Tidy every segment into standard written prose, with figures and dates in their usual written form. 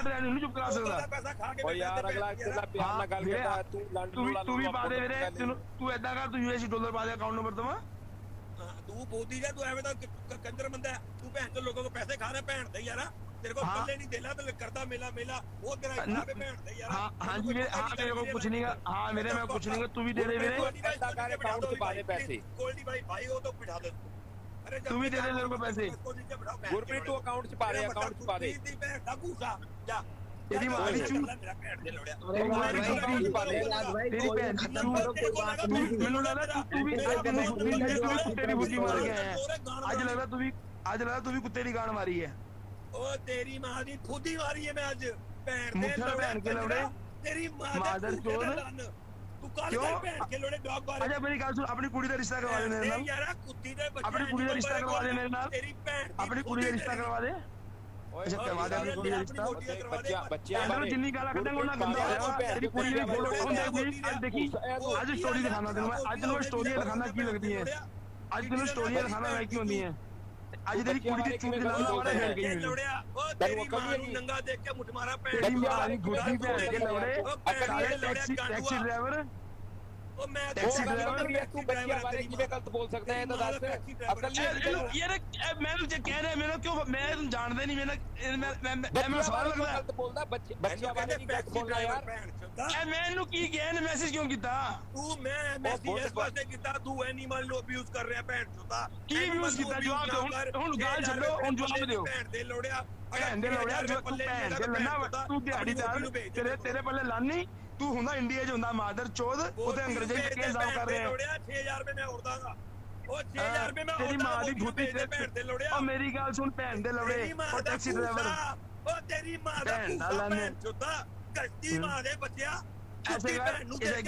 ਕੱਟ ਰਿਹਾ ਨਹੀਂ ਚੁੱਪ ਕਰਾ ਸਕਦਾ ਪੈਸਾ ਖਾ ਕੇ ਓ ਯਾਰ ਅਗਲਾ ਕਿਹਦਾ ਪਿਆਰ ਨਾਲ ਗੱਲ ਕਰਦਾ ਤੂੰ ਲੰਡਨ ਤੂੰ ਵੀ ਪਾ ਦੇ ਵੀਰੇ ਤੂੰ ਏਦਾਂ ਕਰ ਤੂੰ ਯੂਐਸਡੀ ਡਾਲਰ ਪਾ ਦੇ ਅਕਾਊਂਟ ਨੰਬਰ ਦਵਾ ਤੂੰ ਬੋਲਦੀ ਜਾ ਤੂੰ ਐਵੇਂ ਤਾਂ ਕੰਜਰ ਬੰਦਾ ਤੂੰ ਭੈਣ ਤੋਂ ਲੋਕਾਂ ਕੋ ਪੈਸੇ ਖਾ ਰਿਹਾ ਭੈਣ ਦੇ ਯਾਰ तेरे को पल्ले नहीं देला तो करता मेला मेला वो तेरा हिसाब है भैन दे यार हां जी मेरे को कुछ नहीं हां मेरे मैं कुछ नहीं तू भी दे दे मेरे अकाउंट से पा दे पैसे गोल्डी भाई वो तो बिठा दे अरे तू भी दे दे मेरे को पैसे गुरप्रीत तू अकाउंट से पा दे अकाउंट से पा दे भैन दा घूसा जा तेरी मां दी चू मेरा भैन दे लोड़िया तेरी भैन तू मेनू लगा तू भी तेरी बुद्धि मार के आया आज लगा तू भी कुत्ते दी गान मारी है ओ तेरी मां दी खुद ही मारी है मैं आज भैन दे भैन के लौड़े तेरी मां मादर चोद तू कल भैन के लौड़े डॉग बारे अच्छा मेरी गल सुन अपनी कुड़ी दा रिश्ता करवा दे मेरे नाल यार कुत्ती दे बच्चे अपनी कुड़ी दा रिश्ता करवा दे मेरे नाल तेरी भैन अपनी कुड़ी दा रिश्ता करवा दे अच्छा करवा दे अपनी कुड़ी दा रिश्ता बच्चे जिन्नी गाला कटेंगे उन्ना गंदा होएगा तेरी कुड़ी दी फोटो होंदी आज देखी आज स्टोरी दिखाना तेनु मैं आज तेनु स्टोरी दिखाना की लगती है आज तेनु स्टोरी दिखाना मैं की होंदी है आज तेरी कुड़ी की चूड़ी दिलाना वाला खेल गई लौड़िया ओ तेरी मां नु नंगा देख के मुठ मारा भैन तेरी मां दी गुड्डी भैन के लौड़े टैक्सी ड्राइवर ओ मैं टैक्सी ड्राइवर तू बच्चियां बारे किਵੇਂ गलत बोल सकता है तो दस अकल नहीं यार मैं तुझे कह रहा मेरे क्यों मैं तुम जानते नहीं मैं सवाल लगदा गलत बोलदा बच्चियां बारे की गलत बोलना यार मैं इनु की गया ने मैसेज क्यों कीता तू मैं मैसेज इस वास्ते कीता तू एनिमल नो अब्यूज कर रहा भैन चोदा की अब्यूज कीता जवाब दो हुन गाल छड्डो हुन जवाब दियो भैन दे लोड़िया भैन दे लोड़िया जो तू भैन दे लन्ना तू दिहाड़ीदार तेरे पल्ले लानी तू हुंदा इंडिया च हुंदा मादर चोद उते अंग्रेजी में केस दाव कर रहे हैं लोड़िया 6000 रुपए मैं और दांगा ओ 6000 रुपए मैं तेरी मां दी भूती भैन दे लोड़िया ओ मेरी गाल सुन भैन दे लौड़े और टैक्सी ड्राइवर ओ तेरी मां दा भैन चोदा गलती मां दे बच्चिया ऐसे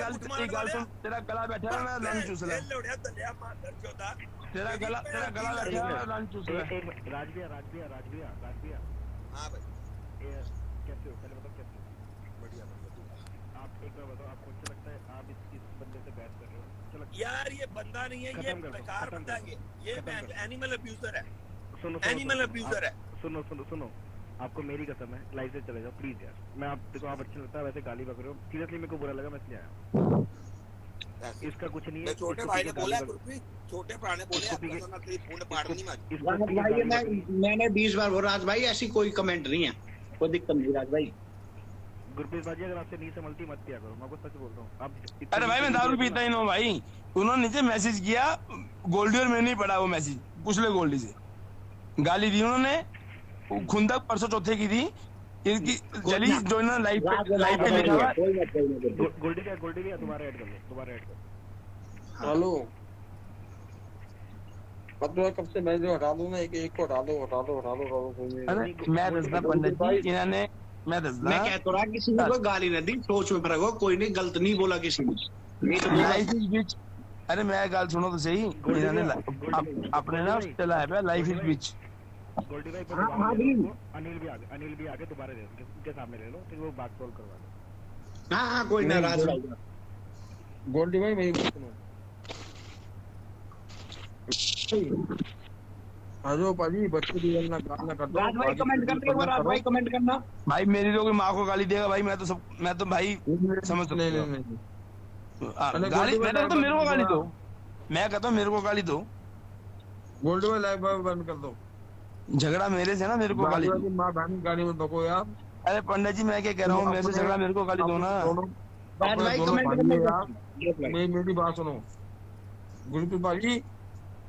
गल सुन तेरा गला बैठा है मैं लन चूस ले लोड़िया दलिया मादर चोदा तेरा गला बैठा है लन चूस ले राजबिया हां भाई कैसे हो पहले बताओ कैसे बढ़िया आप एक बार बताओ आपको अच्छा लगता है आप इस बंदे से बात कर रहे हो चलो यार ये बंदा नहीं है ये बेकार बंदा है ये एनिमल अब्यूजर है सुनो एनिमल अब्यूजर है सुनो आपको मेरी कसम है लाइव से चले जाओ प्लीज यार मैं आप देखो आप अच्छा लगता है वैसे गाली बक रहे हो सीरियसली मेरे को बुरा लगा मैं इसलिए आया इसका कुछ नहीं है छोटे भाई ने बोला छोटे भरा ने बोले फोन पाड़ नहीं मैं मैंने 20 बार बोला राज भाई ऐसी कोई कमेंट नहीं है कोई दिक्कत नहीं राज भाई गुरप्रीत भाई अगर आपसे नहीं संभलती मत किया करो मैं आपको सच बोल रहा हूं आप अरे भाई मैं दारू पीता ही नहीं भाई उन्होंने नीचे मैसेज किया गोल्डी और मैंने नहीं पढ़ा वो मैसेज पूछ ले गोल्डी से गाली दी उन्होंने खुंदक परसों चौथे की थी इनकी जली जो इन्होंने लाइव पे लिखा हुआ गोल्डी भी दोबारा ऐड कर लो हेलो मतलब कब से मैं जो हटा दूं ना एक को हटा दो मैं दसदा पंडित जी इन्होंने मैं कह तो रहा किसी ने कोई गाली नहीं दी सोच में फर्क हो कोई नहीं गलत नहीं बोला किसी ने नहीं तो लाइफ इज बिच अरे मैं गाल सुनो तो सही इन्होंने अपने ना चलाया पे लाइफ इज बिच गोल्डी भाई अनिल भी आगे दोबारा दे उनके सामने ले लो फिर वो बात सॉल्व करवा दो हां कोई ना राज भाई गोल्डी भाई मेरी बात सुनो हेलो पाजी बच्चे जीवन ना गाना कर दो राज भाई कमेंट कर दो राज भाई कमेंट करना भाई मेरी तो मां को गाली देगा भाई मैं तो भाई समझ सकता नहीं गाली मैं तो मेरे को गाली दो मैं कहता हूं मेरे को गाली दो गोल्डी भाई लाइव बंद कर दो झगड़ा मेरे से ना मेरे को गाली दो मां बहन गाली मत बको यार अरे पंडित जी मैं क्या कह रहा हूं मेरे से झगड़ा मेरे को गाली दो ना राज भाई कमेंट कर मेरी बात सुनो गुरप्रीत भाई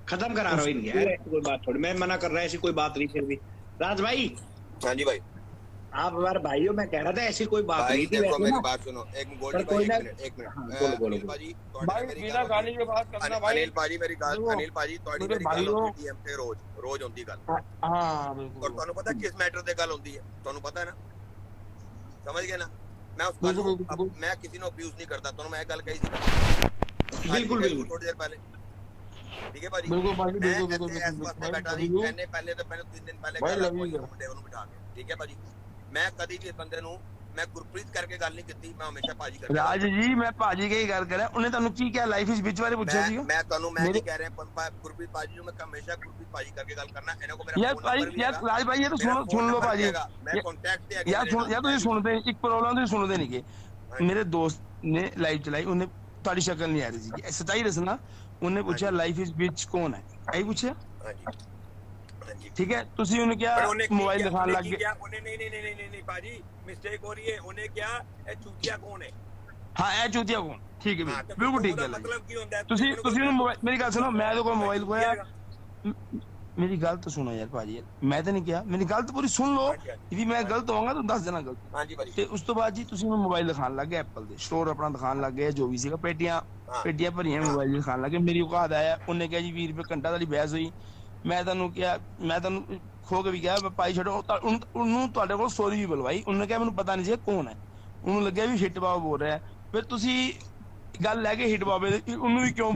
खत्म करा रहा हूं यार कोई बात थोड़ी मैं मना कर रहा है ऐसी कोई बात नहीं फिर भी राज भाई हां जी भाई आप हमारे भाइयों मैं कह रहा था ऐसी कोई बात नहीं थी देखो मेरी बात सुनो एक गोल्डी भाई एक मिनट बोलो भाजी भाई बिना गाली के बात करना भाई अनिल भाजी मेरी गाल अनिल भाजी ਤੁਹਾਡੀ ਮੇਰੀ ਗੱਲ ਹੁੰਦੀ ਹੈ ਤੇ ਰੋਜ਼ ਹੁੰਦੀ ਗੱਲ ਹਾਂ ਬਿਲਕੁਲ ਔਰ ਤੁਹਾਨੂੰ ਪਤਾ ਕਿਸ ਮੈਟਰ ਤੇ ਗੱਲ ਹੁੰਦੀ ਹੈ ਤੁਹਾਨੂੰ ਪਤਾ ਹੈ ਨਾ ਸਮਝ ਗਏ ਨਾ ਮੈਂ ਉਸ ਗੱਲ ਮੈਂ ਕਿਸੇ ਨੂੰ ਅਬਿਊਜ਼ ਨਹੀਂ ਕਰਦਾ ਤੁਹਾਨੂੰ ਮੈਂ ਇਹ ਗੱਲ ਕਹੀ ਸੀ बिल्कुल थोड़ी देर पहले ठीक है भाजी बिल्कुल भाजी बिल्कुल इस वास्ते बैठा नहीं मैंने पहले 3 दिन पहले मुंडे ਉਹਨੂੰ ਬਿਠਾ ਕੇ ठीक है भाजी मैं कभी भी इस बंदे ਨੂੰ ਮੈਂ ਗੁਰਪ੍ਰੀਤ ਕਰਕੇ ਗੱਲ ਨਹੀਂ ਕੀਤੀ, ਮੈਂ ਹਮੇਸ਼ਾ ਭਾਜੀ ਕਰਕੇ ਰਾਜ ਜੀ ਮੈਂ ਭਾਜੀ ਕੀ ਗੱਲ ਕਰਿਆ, ਉਹਨੇ ਤੁਹਾਨੂੰ ਕੀ ਕਿਹਾ ਲਾਈਫ ਇਸ ਵਿੱਚ ਬਾਰੇ ਪੁੱਛਿਆ ਸੀਗਾ? ਮੈਂ ਤੁਹਾਨੂੰ ਮੈਂ ਕੀ ਕਹਿ ਰਿਹਾ ਗੁਰਪ੍ਰੀਤ ਭਾਜੀ ਨੂੰ ਮੈਂ ਹਮੇਸ਼ਾ ਗੁਰਪ੍ਰੀਤ ਭਾਜੀ ਕਰਕੇ ਗੱਲ ਕਰਨਾ, ਇਹਨਾਂ ਕੋ ਮੇਰਾ ਯਾਰ ਭਾਈ ਯਾਰ ਰਾਜ ਭਾਈ ਇਹ ਤਾਂ ਸੁਣ ਲਓ ਭਾਜੀ, ਮੈਂ ਕੰਟੈਕਟ ਤੇ ਯਾਰ ਤੁਸੀਂ ਸੁਣਦੇ ਇੱਕ ਪ੍ਰੋਬਲਮ ਤੁਸੀਂ ਸੁਣਦੇ ਨਹੀਂ ਕਿ ਮੇਰੇ ਦੋਸਤ ਨੇ ਲਾਈਵ ਚਲਾਈ, ਉਹਨੇ ਤੁਹਾਡੀ ਸ਼ਕਲ ਨਹੀਂ ਆ ਰਹੀ ਸੀ, ਸੱਚਾਈ ਦੱਸਣਾ, ਉਹਨੇ ਪੁੱਛਿਆ ਲਾਈਫ ਇਸ ਵਿੱਚ ਕੌਣ ਹੈ, ਇਹੀ ਪੁੱਛਿਆ? ਹਾਂਜੀ ਠੀਕ ਹੈ, ਤੁਸੀਂ ਉਹਨੂੰ ਕਿਹਾ ਮੋਬਾਈਲ ਦਿਖਾਣ ਲੱਗ ਗਏ। ਉਹਨੇ ਨਹੀਂ ਭਾਜੀ ਮਿਸਟੇਕ ਹੋ ਰਹੀ ਹੈ, ਉਹਨੇ ਕਿਹਾ ਇਹ ਚੂਤੀਆ ਕੌਣ ਹੈ? ਹਾਂ ਇਹ ਚੂਤੀਆ ਕੌਣ, ਠੀਕ ਹੈ ਹਾਂ, ਬਿਲਕੁਲ ਠੀਕ ਗੱਲ ਮਤਲਬ ਕੀ ਹੁੰਦਾ ਹੈ। ਤੁਸੀਂ ਉਹਨੂੰ ਮੇਰੀ ਗੱਲ ਸੁਣੋ, ਮੈਂ ਉਹਦੇ ਕੋਲ ਮੋਬਾਈਲ ਖੋਇਆ, ਮੇਰੀ ਗੱਲ ਤਾਂ ਸੁਣੋ ਯਾਰ ਭਾਜੀ, ਮੈਂ ਤਾਂ ਨਹੀਂ ਕਿਹਾ, ਮੇਰੀ ਗੱਲ ਤਾਂ ਪੂਰੀ ਸੁਣ ਲਓ, ਵੀ ਮੈਂ ਗਲਤ ਹੋਵਾਂਗਾ ਤਾਂ ਦੱਸ ਦੇਣਾ ਗਲਤ। ਹਾਂਜੀ ਭਾਜੀ। ਤੇ ਉਸ ਤੋਂ ਬਾਅਦ ਜੀ ਤੁਸੀਂ ਉਹਨੂੰ ਮੋਬਾਈਲ ਦਿਖਾਣ ਲੱਗ ਗਏ, ਐਪਲ ਦੇ ਸਟੋਰ ਆਪਣਾ ਦਿਖਾਣ ਲੱਗ ਗਏ, ਜੋ ਵੀ ਸੀਗਾ ਪੇਟੀਆਂ ਭਰੀਆਂ ਮੋਬਾਈਲ ਦਿਖਾਣ ਲੱਗੇ। ਮੇਰੀ ਔਕਾਤ ਆਇਆ, ਉਹਨੇ ਕਿਹਾ ਜੀ 20 ਰੁਪਏ ਘੰਟਾ ਵਾਲੀ ਬਹਿਸ ਹੋਈ, ਮੈਂ ਤੁਹਾਨੂੰ ਕਿਹਾ, ਮੈਂ ਤੁਹਾਨੂੰ ਖੋ ਕੇ ਵੀ ਕਿਹਾ ਭਾਈ ਛੱਡੋ, ਉਹਨੂੰ ਤੁਹਾਡੇ ਕੋਲ ਸਟੋਰੀ ਵੀ ਬੁਲਵਾਈ, ਉਹਨੇ ਕਿਹਾ ਮੈਨੂੰ ਪਤਾ ਨਹੀਂ ਸੀ ਕੌਣ ਹੈ, ਉਹਨੂੰ ਲੱਗਿਆ ਵੀ ਹਿੱਟ ਬਾਬਾ ਬੋਲ ਰਿਹਾ, ਫਿਰ ਤੁਸੀਂ ਗੱਲ ਲੈ ਕੇ ਹਿੱਟ ਬਾਬੇ ਦੇ, ਉਹਨੂੰ ਵੀ ਕਿਉਂ